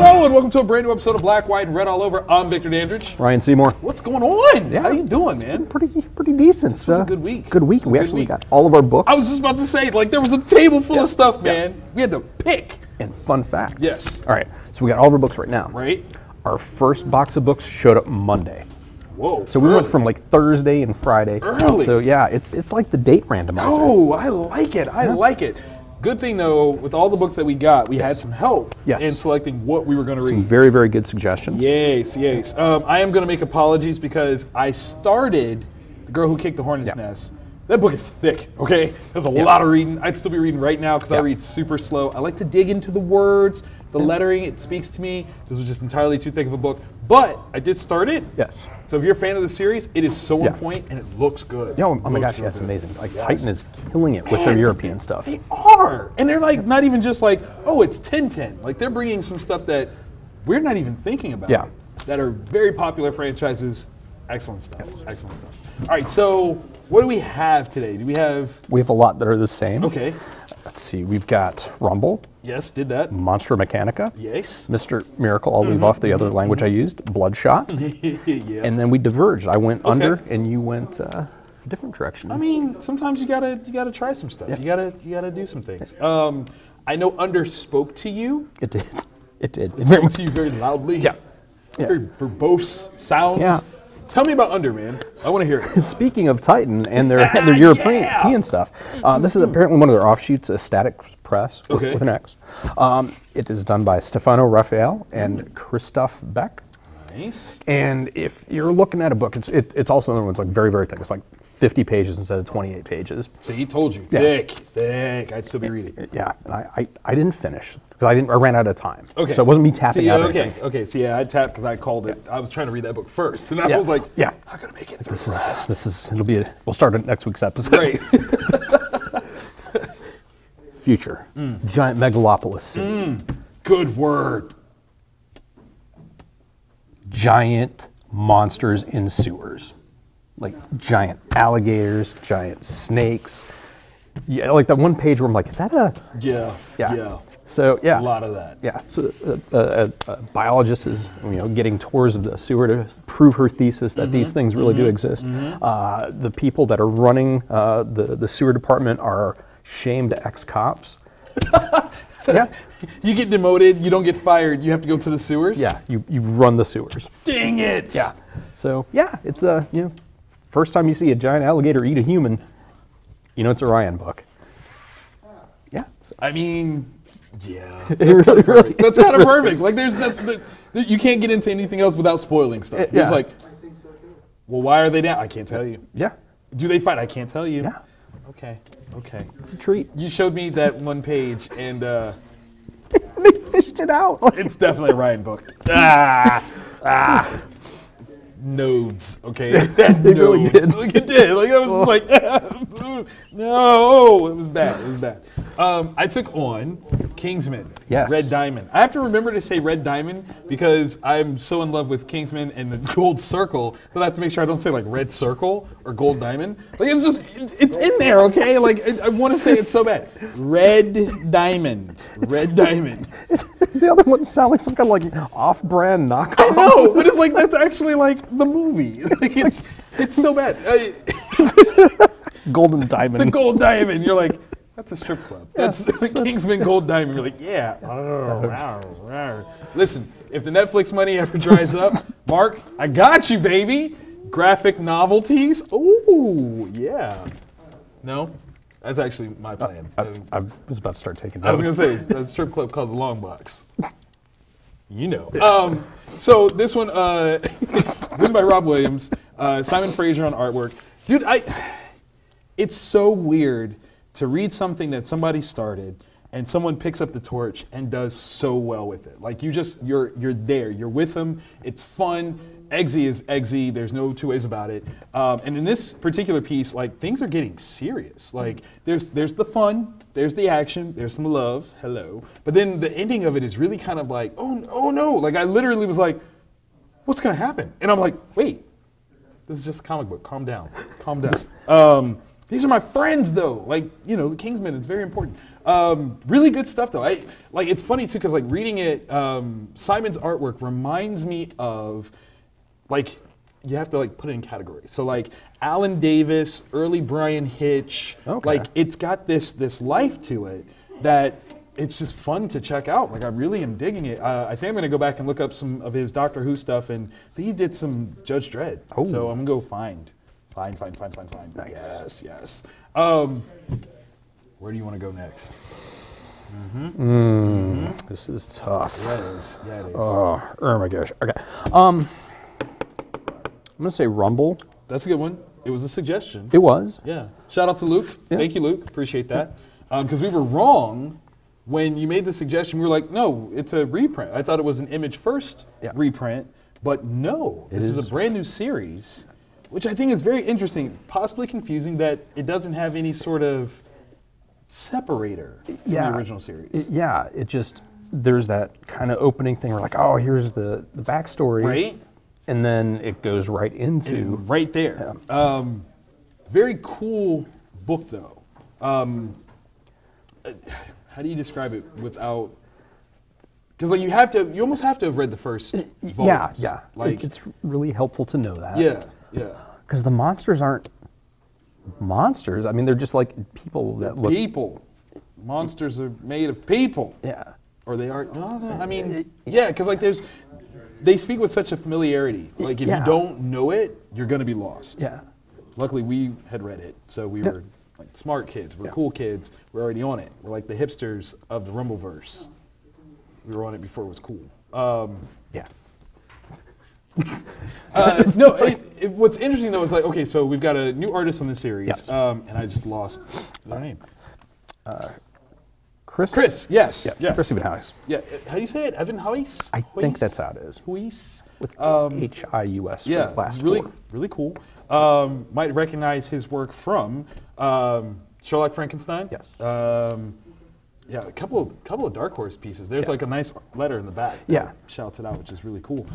Hello and welcome to a brand new episode of Black, White, and Red All Over. I'm Victor Dandridge. Ryan Seymore. What's going on? Yeah. How you doing, man? Pretty decent. This was a good week. Good week. We actually got all of our books. I was just about to say, like, there was a table full of stuff, man. We had to pick. And fun fact. Yes. All right. So we got all of our books right now. Right. Our first box of books showed up Monday. Whoa. So we went from like Thursday and Friday. Early. So yeah, it's like the date randomizer. Oh, I like it. I like it. Good thing though, with all the books that we got, we had some help in selecting what we were going to read. Some very, very good suggestions. Yes, yes. I am going to make apologies because I started The Girl Who Kicked the Hornet's Nest. That book is thick, okay? There's a lot of reading. I'd still be reading right now because I read super slow. I like to dig into the words, the lettering, it speaks to me. This was just entirely too thick of a book. But I did start it. Yes. So if you're a fan of the series, it is so on point and it looks good. Oh my gosh, that's amazing. Like Titan is killing it with their European stuff. They are. And they're like not even just like, oh, it's 10-10. Like they're bringing some stuff that we're not even thinking about. Yeah. That are very popular franchises. Excellent stuff. Excellent stuff. All right, so what do we have today? Do we have... We have a lot that are the same. Okay. Let's see, we've got Rumble. Yes, did that. Monstro Mechanica. Yes. Mr. Miracle, I'll leave off the other language I used. Bloodshot. Yeah. And then we diverged. I went under and you went a different direction. I mean, sometimes you gotta try some stuff. You gotta do some things. I know Under spoke to you. It did. It did. It spoke to you very loudly. Yeah. Very verbose sounds. Yeah. Tell me about Under, man. I want to hear it. Speaking of Titan and their European stuff, this is apparently one of their offshoots, a Static Press with an X. It is done by Stefano Raphael and Christoph Beck. Nice. And if you're looking at a book, it's also another one that's like very, very thick. It's like 50 pages instead of 28 pages. So he told you, thick. I'd still be reading. Yeah, and I didn't finish because I ran out of time. Okay. So it wasn't me tapping out. Okay. So yeah, I tapped because I called it. I was trying to read that book first, and I was like, not gonna make it. We'll start at next week's episode. Great. Future. Giant megalopolis city. Good word. Giant monsters in sewers. Like giant alligators, giant snakes. Yeah, like that one page where I'm like, is that a... Yeah. So, yeah. A lot of that. Yeah. So a biologist is getting tours of the sewer to prove her thesis that these things really do exist. The people that are running the sewer department are shamed ex-cops. Yeah. You get demoted, you don't get fired, you have to go to the sewers? Yeah, you run the sewers. Dang it! Yeah. So, yeah, it's first time you see a giant alligator eat a human, it's a Ryan book. Yeah. So. I mean, yeah. That's kind of perfect. Like, there's you can't get into anything else without spoiling stuff. It's like, well, why are they down? I can't tell you. Yeah. Do they fight? I can't tell you. Yeah. Okay. It's a treat. You showed me that one page, and they fished it out. It's definitely a Ryan book. Nodes. Okay. It really did. Like it did. Like I was just like, no, it was bad. I took on Kingsman. Yes. Red Diamond. I have to remember to say Red Diamond because I'm so in love with Kingsman and the Gold Circle that I have to make sure I don't say like Red Circle or Gold Diamond. Like it's in there, okay? Like I want to say it so bad. Red Diamond. Red Diamond. The other ones sound like some kind of like off-brand knockoff. I know, but it's like that's actually like the movie. Like it's so bad. Golden Diamond. The Gold Diamond. You're like, that's a strip club. That's the Kingsman Gold Diamond. You're like, yeah. Listen, if the Netflix money ever dries up, Mark, I got you, baby. Graphic novelties. Ooh, yeah. No? That's actually my plan. I was about to start taking notes. I was going to say, a strip club called the Long Box. So this one, written by Rob Williams, Simon Fraser on artwork. Dude, it's so weird to read something that somebody started and someone picks up the torch and does so well with it. Like you're there, you're with them, it's fun. Eggsy is Eggsy, there's no two ways about it. And in this particular piece, like things are getting serious. Like there's the fun, there's the action, there's some love, hello. But then the ending of it is really kind of like, oh no. Like I literally was like, what's gonna happen? And I'm like, wait, this is just a comic book, calm down. These are my friends, though. Like, you know, the Kingsman, it's very important. Really good stuff, though. Like, it's funny, too, because, like, reading it, Simon's artwork reminds me of, like, you have to, like, put it in categories. So, like, Alan Davis, early Brian Hitch. Okay. Like, it's got this life to it that it's just fun to check out. Like, I really am digging it. I think I'm going to go back and look up some of his Doctor Who stuff, and he did some Judge Dredd. Oh. So I'm going to go find. Find. Nice. Yes. Where do you want to go next? This is tough. Yeah, it is. Oh my gosh. Okay. I'm gonna say Rumble. That's a good one. It was a suggestion. It was. Yeah. Shout out to Luke. Yeah. Thank you, Luke. Appreciate that. Because we were wrong when you made the suggestion. We were like, no, it's a reprint. I thought it was an Image First reprint, but no, this is a brand new series, which I think is very interesting, possibly confusing that it doesn't have any sort of separator from the original series. It just, there's that kind of opening thing where like, oh, here's the backstory. Right. And then it goes right into. Right there. Yeah. Very cool book, though. How do you describe it without? Because like you almost have to have read the first volumes. Yeah. Like it's really helpful to know that. Yeah. Because the monsters aren't monsters. I mean, they're just like people that look. People. Monsters are made of people. Yeah. Or they are. No, I mean, yeah. Because like they speak with such a familiarity. Like if you don't know it, you're gonna be lost. Yeah. Luckily, we had read it, so we were like smart kids. We're cool kids. We're already on it. We're like the hipsters of the Rumbleverse. We were on it before it was cool. Yeah. What's interesting though is like, okay, so we've got a new artist on this series, Yes. And I just lost their name. Chris. Yes. Yeah. Yes. Chris Evenhuis. Yeah. How do you say it? Evan Huis? I think that's how it is. Huis. With H-I-U-S. Yeah. For the last It's really, four. really cool. Might recognize his work from Sherlock Frankenstein. Yes. Yeah, a couple of Dark Horse pieces. There's like a nice letter in the back. Yeah. Shouts it out, which is really cool.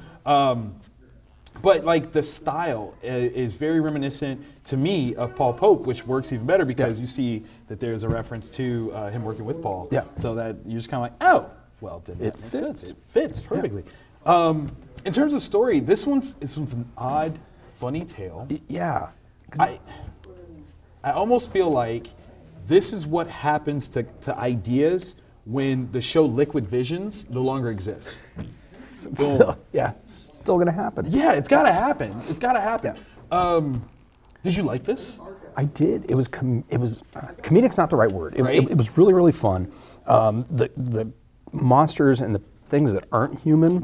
But like the style is very reminiscent to me of Paul Pope, which works even better because you see that there's a reference to him working with Paul. Yeah. So that you're just kind of like, oh, well, then that makes sense. It fits perfectly. In terms of story, this one's an odd, funny tale. Yeah. I almost feel like this is what happens to ideas when the show Liquid Visions no longer exists. Still gonna happen. Yeah, it's gotta happen. It's gotta happen. Yeah. Did you like this? I did. It was comedic's not the right word. Right? It was really, really fun. The monsters and the things that aren't human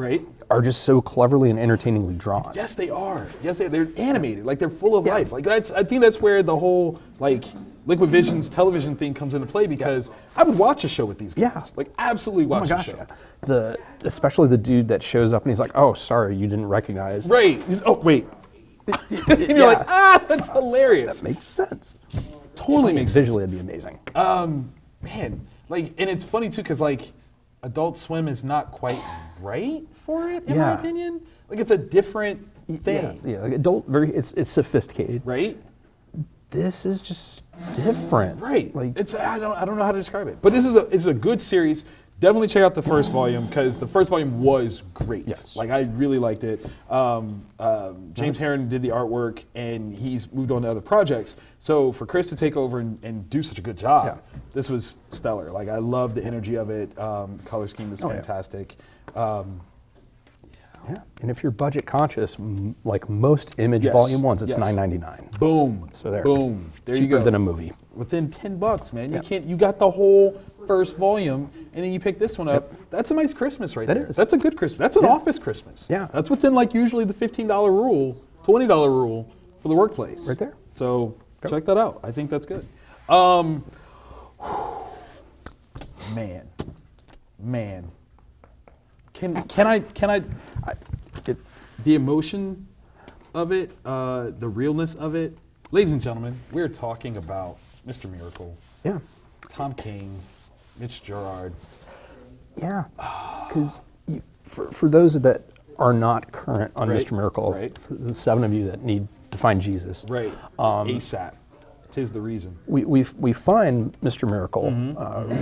are just so cleverly and entertainingly drawn. Yes, they are. Yes, they're animated. Like they're full of life. Like I think that's where the whole like Liquid Vision's television thing comes into play because I would watch a show with these guys. Yeah. Like absolutely watch a show. Yeah. Especially the dude that shows up and he's like, "Oh, sorry, you didn't recognize." Right. Oh, wait. And you're like, that's hilarious. That makes sense. Totally makes sense. Visually, it'd be amazing. Man, like, and it's funny too because like, Adult Swim is not quite right for it, in my opinion. Like, it's a different thing. Yeah, like it's sophisticated. Right. This is just different. Right. Like I don't know how to describe it, but this is a good series. Definitely check out the first volume because the first volume was great. Yes. Like I really liked it. James Herron did the artwork and he's moved on to other projects. So for Chris to take over and do such a good job, this was stellar. Like I love the energy of it. Color scheme is fantastic. Yeah, and if you're budget conscious, like most Image Volume 1s, it's $9.99. Boom. So there. Boom. There you Cheaper go. than a movie. Within $10, man. You got the whole first volume, and then you pick this one up. That's a nice Christmas right there. That's a good Christmas. That's an office Christmas. Yeah. That's within like usually the $15 rule, $20 rule for the workplace. Right there. So check that out. I think that's good. Man. Can I the emotion of it, the realness of it. Ladies and gentlemen, we're talking about Mr. Miracle. Yeah. Tom King, Mitch Gerard. Yeah. Because for those that are not current on Mr. Miracle, for the 7 of you that need to find Jesus. Right. ASAP. 'tis the reason. We find Mr. Miracle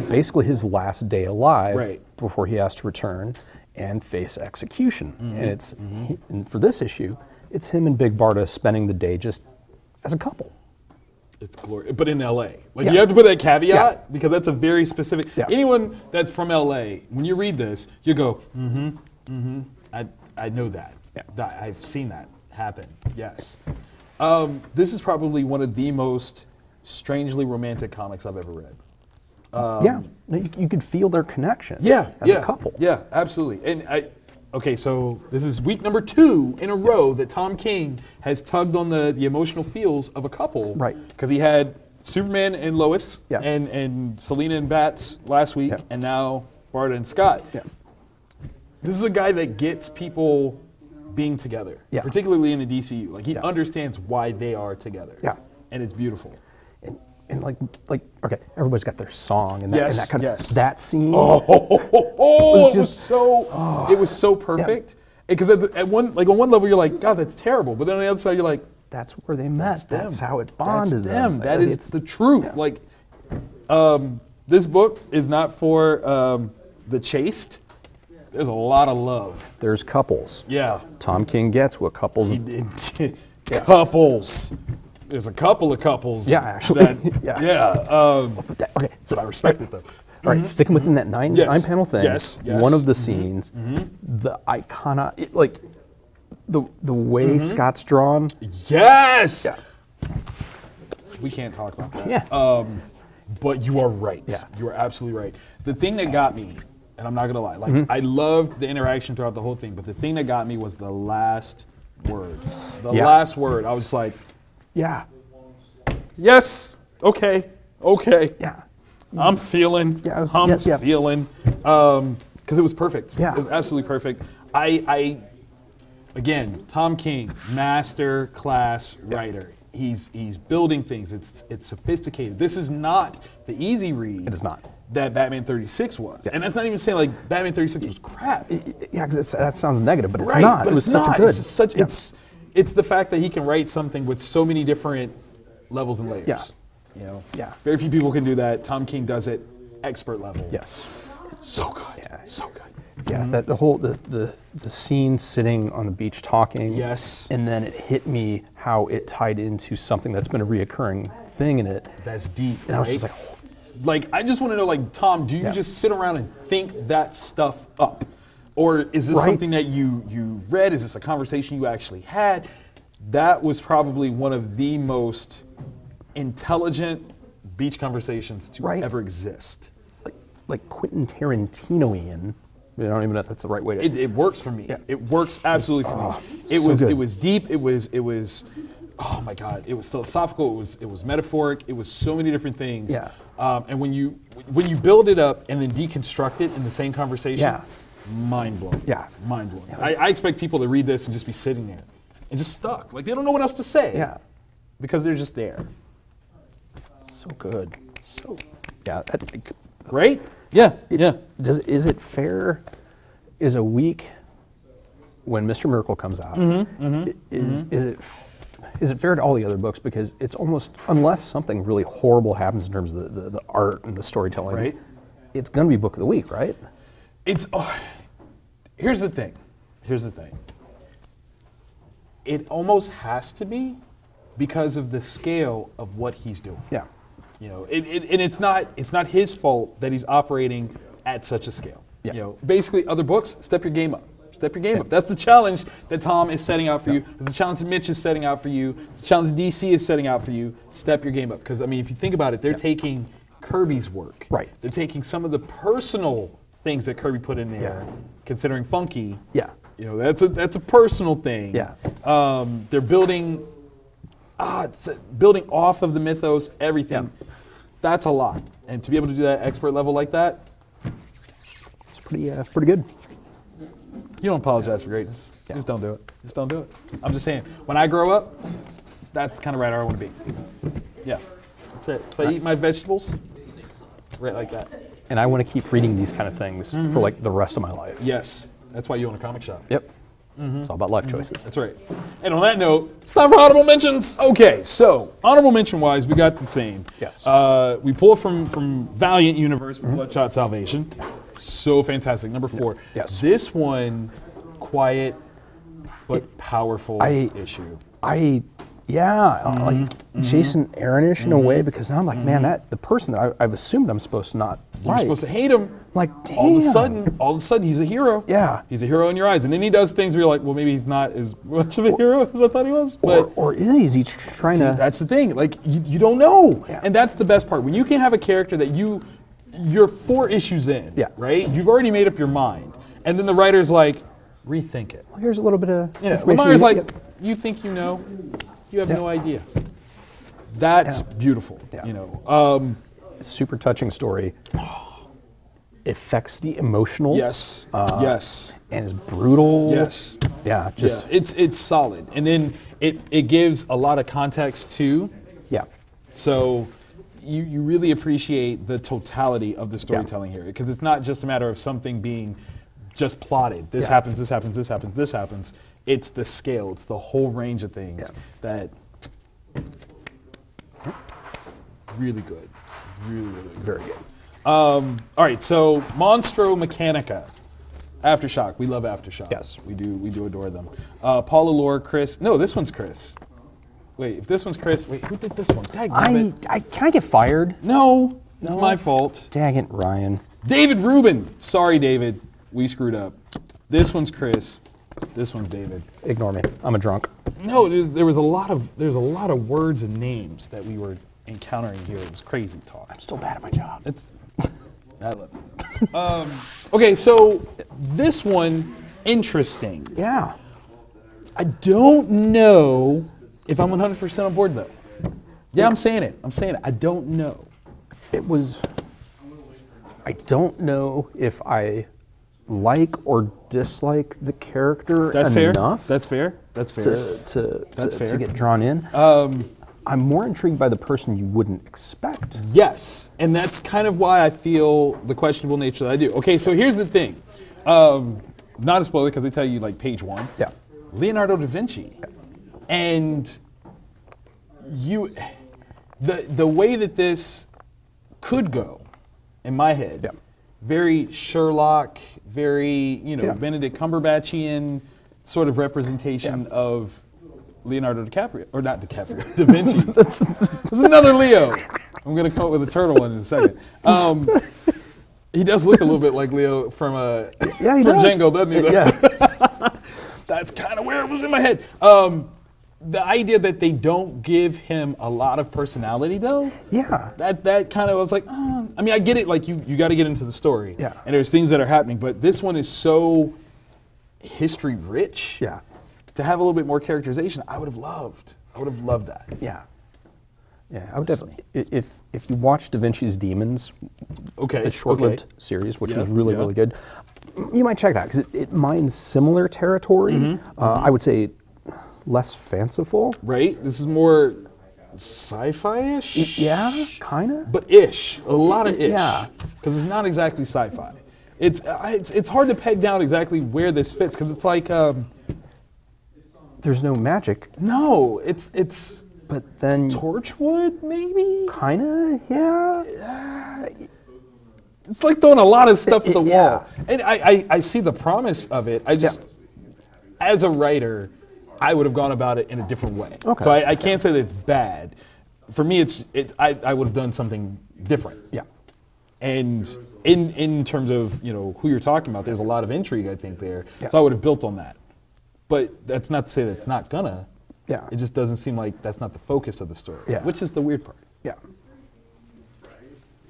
basically his last day alive Right. before he has to return and face execution. And it's and for this issue, it's him and Big Barda spending the day just as a couple. It's glorious, but in LA. Like Yeah. you have to put that caveat Yeah. because that's a very specific. Yeah. Anyone that's from LA, when you read this, you go, I know that. Yeah. I've seen that happen. Yes. This is probably one of the most strangely romantic comics I've ever read. Yeah, you could feel their connection. Yeah, as a couple. Yeah, absolutely. And okay, so this is week number 2 in a row that Tom King has tugged on the emotional feels of a couple. Right. Because he had Superman and Lois, Yeah. and Selena and Bats last week, Yeah. and now Barda and Scott. Yeah. This is a guy that gets people being together, Yeah. particularly in the DCU. Like he Yeah. understands why they are together. Yeah. And it's beautiful. And like okay, everybody's got their song and that, Yes, and that kind yes. of that scene. It was so perfect. Because at one on one level you're like, God, that's terrible. But then on the other side you're like, That's where they met. That's them. how it bonded That's them. That is It's- the truth. yeah. Like, this book is not for the chaste. There's a lot of love. There's couples. Yeah. Tom King gets what couples. Couples. There's a couple of couples. Yeah, actually. Yeah. Okay, But I respect it though. all right, sticking within that nine panel thing. Yes, yes. One of the scenes, the iconic, like the way Scott's drawn. Yes. Yeah. We can't talk about that. Yeah. But you are right. Yeah. You are absolutely right. The thing that got me, and I'm not gonna lie, like I loved the interaction throughout the whole thing, but the thing that got me was the last word. The Yeah. last word. I was like, Yeah. yes, okay. Yeah. I'm feeling. Yeah, I'm yes, yeah. feeling. Because it was perfect. Yeah. It was absolutely perfect. Again, Tom King, master class writer. He's building things. It's sophisticated. This is not the easy read. It is not. That Batman 36 was. And that's not even saying like Batman 36 was crap. Yeah, because that sounds negative, but it's Right, not. but It was it's such not. a good. It's just such. It's the fact that he can write something with so many different levels and layers. Yeah. You know. Yeah. Very few people can do that. Tom King does it, expert level. Yes. So good. Yeah. So good. Yeah, that the whole the scene sitting on the beach talking. Yes. And then it hit me how it tied into something that's been a reoccurring thing in it. That's deep. And I was right? just like, Like, I just want to know, like, Tom, do you Yeah. just sit around and think that stuff up? Or is this Right. something that you read? Is this a conversation you actually had? That was probably one of the most intelligent beach conversations to Right. ever exist. like Quentin Tarantino-ian. I don't even know if that's the right way to. It works for me. Yeah. It works absolutely for me. so good. It was deep. It was oh my God. It was philosophical. It was metaphoric. It was so many different things. Yeah. And when you build it up and then deconstruct it in the same conversation, Yeah. mind blowing. Yeah. Mind blowing. I expect people to read this and just be sitting there and just stuck. Like they don't know what else to say. Yeah. Because they're just there. So good. So yeah. Right? Yeah. Yeah. Is it fair? Is a week when Mr. Miracle comes out? Is it fair to all the other books? Because it's almost, unless something really horrible happens in terms of the art and the storytelling, Right. it's going to be book of the week, right? Here's the thing. It almost has to be because of the scale of what he's doing. Yeah. You know, and it's not his fault that he's operating at such a scale. Yeah. You know, basically other books, step your game up. Step your game up. That's the challenge that Tom is setting out for you. That's the challenge that Mitch is setting out for you. It's the challenge that DC is setting out for you. Step your game up. Because, I mean, if you think about it, they're taking Kirby's work. Right. They're taking some of the personal things that Kirby put in there, considering Funky. Yeah. You know, that's a personal thing. Yeah. They're building building off of the mythos, everything. Yeah. That's a lot. And to be able to do that expert level like that, It's pretty good. you don't apologize for greatness. You just don't do it. Just don't do it. I'm just saying, when I grow up, that's the kind of writer I want to be. Yeah, that's it. If I eat my vegetables, right like that. And I want to keep reading these kind of things for like the rest of my life. Yes, that's why you own a comic shop. Yep. It's all about life choices. That's right. And on that note, it's time for honorable mentions. Okay, so honorable mention wise, we got the same. Yes. We pulled from Valiant Universe with Bloodshot Salvation. So fantastic. Number 4. Yes. This one, quiet but powerful issue. Like Jason Aaron-ish in a way, because now I'm like, man, the person that I've assumed I'm supposed to not You're like. supposed to hate him. Like, damn. All of a sudden, he's a hero. Yeah. He's a hero in your eyes. And then he does things where you're like, well, maybe he's not as much of a hero as I thought he was. But or is he? Is he trying to? that's the thing. Like, you don't know. Yeah. And that's the best part. When you can have a character that you're 4 issues in, Yeah. right? You've already made up your mind. And then the writer's like, rethink it. Well, here's a little bit of information. Lemire's like, you think you know? You have no idea. That's beautiful. Yeah. You know. Super touching story. Affects the emotional. Yes. Yes. And is brutal. Yes. Yeah. Just. Yeah, it's solid, and then it gives a lot of context too. Yeah. So you really appreciate the totality of the storytelling here, because it's not just a matter of something being just plotted. This happens. This happens. This happens. This happens. It's the scale. It's the whole range of things that really good. Really, really good. Very good. All right, so Monstro Mechanica, Aftershock. We love Aftershock. Yes, we do adore them. Paula Lore, Chris. No, this one's Chris. Wait, if this one's Chris, wait, who did this one? Can I get fired? No, it's my fault. Dang it, Ryan. David Rubin. Sorry, David. We screwed up. This one's Chris. This one's David. Ignore me. I'm a drunk. No, there's a lot of words and names that we were encountering here. It was crazy talk. I'm still bad at my job. It's I love it. Okay, so this one, interesting. Yeah. I don't know if I'm 100% on board though. Yeah, I'm saying it. I don't know. I don't know if I like or dislike the character enough. That's fair. To get drawn in. I'm more intrigued by the person you wouldn't expect. Yes, and that's kind of why I feel the questionable nature that I do. Okay, so here's the thing. Not a spoiler because they tell you like page 1. Yeah. Leonardo da Vinci. Yeah. And the way that this could go, in my head, very Sherlock, very, Benedict Cumberbatchian sort of representation of Leonardo DiCaprio, or not DiCaprio, Da Vinci. That's another Leo. I'm going to come up with a turtle one in a second. He does look a little bit like Leo from Django, doesn't he? Yeah. That's kind of where it was in my head. The idea that they don't give him a lot of personality, though. Yeah. That kind of, I was like, I mean, I get it. Like you got to get into the story. Yeah. And there's things that are happening, but this one is so history rich. Yeah. To have a little bit more characterization, I would have loved that. Yeah. Yeah, I would definitely. If you watch Da Vinci's Demons, the short-lived series, which was really, really good, you might check it out because it mines similar territory. I would say less fanciful. Right? This is more sci-fi-ish? Yeah, kind of. But ish. A lot of ish. Yeah. Because it's not exactly sci-fi. It's hard to peg down exactly where this fits because it's like... there's no magic. No, it's... But then... Torchwood, maybe? Kind of, yeah. It's like throwing a lot of stuff at the wall. And I see the promise of it. I just, as a writer, I would have gone about it in a different way. Okay. So I can't say that it's bad. For me, I would have done something different. Yeah. And in terms of who you're talking about, there's a lot of intrigue I think there. Yeah. So I would have built on that. But that's not to say that it's not gonna. Yeah. It just doesn't seem like that's not the focus of the story. Yeah. Which is the weird part. Yeah.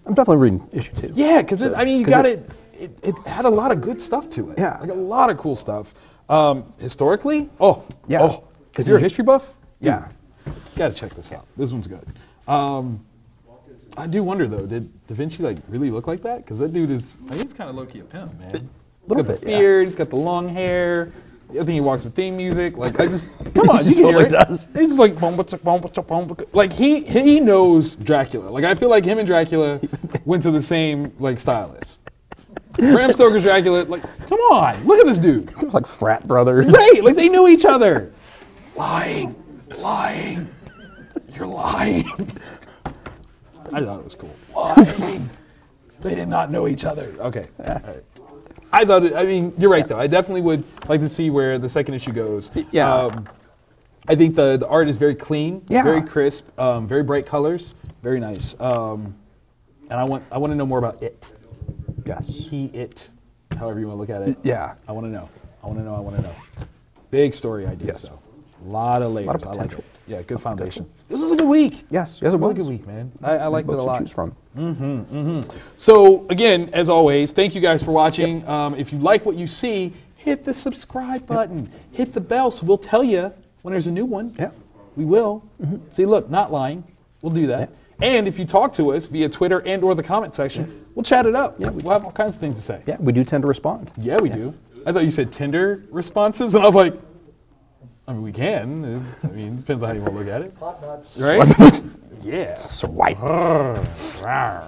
I'm definitely reading issue 2. Yeah, because you got it. It had a lot of good stuff to it. Yeah. Like a lot of cool stuff. Historically, if you're a history buff, dude, gotta check this out. This one's good. I do wonder though, did Da Vinci really look like that? Because that dude is, he's kind of low key a pimp, man. Look at the beard. He's got the long hair. I think he walks with theme music. Like I just come on, you can hear it. Does. He's just like like he knows Dracula. Like I feel like him and Dracula went to the same stylist. Bram Stoker's Dracula, like, come on, look at this dude. Like frat brothers. Right, like they knew each other. Lying, lying, you're lying. I thought it was cool. Lying. They did not know each other. Okay, all right. I thought it, I mean, you're right though. I definitely would like to see where the second issue goes. Yeah. I think the art is very clean, Yeah. very crisp, very bright colors, very nice. And I want to know more about it. Yes. It, however you want to look at it. Yeah. I want to know. I want to know. I want to know. Big story ideas, Yes. though. A lot of layers. A lot of I like potential. it. Yeah, good foundation. This was a good week. Yes. Yes, it was. Really good week, man. I liked it a Books to lot. choose from. So again, as always, thank you guys for watching. If you like what you see, hit the subscribe button. Hit the bell so we'll tell you when there's a new one. Yeah. We will. See, look, not lying. We'll do that. And if you talk to us via Twitter and or the comment section, we'll chat it up. Yeah, we'll have all kinds of things to say. Yeah, we do tend to respond. Yeah, we do. I thought you said Tinder responses, and I was like, I mean, we can. I mean, depends on how you want to look at it. Hot nuts. Right? Yeah. Swipe. Rawr.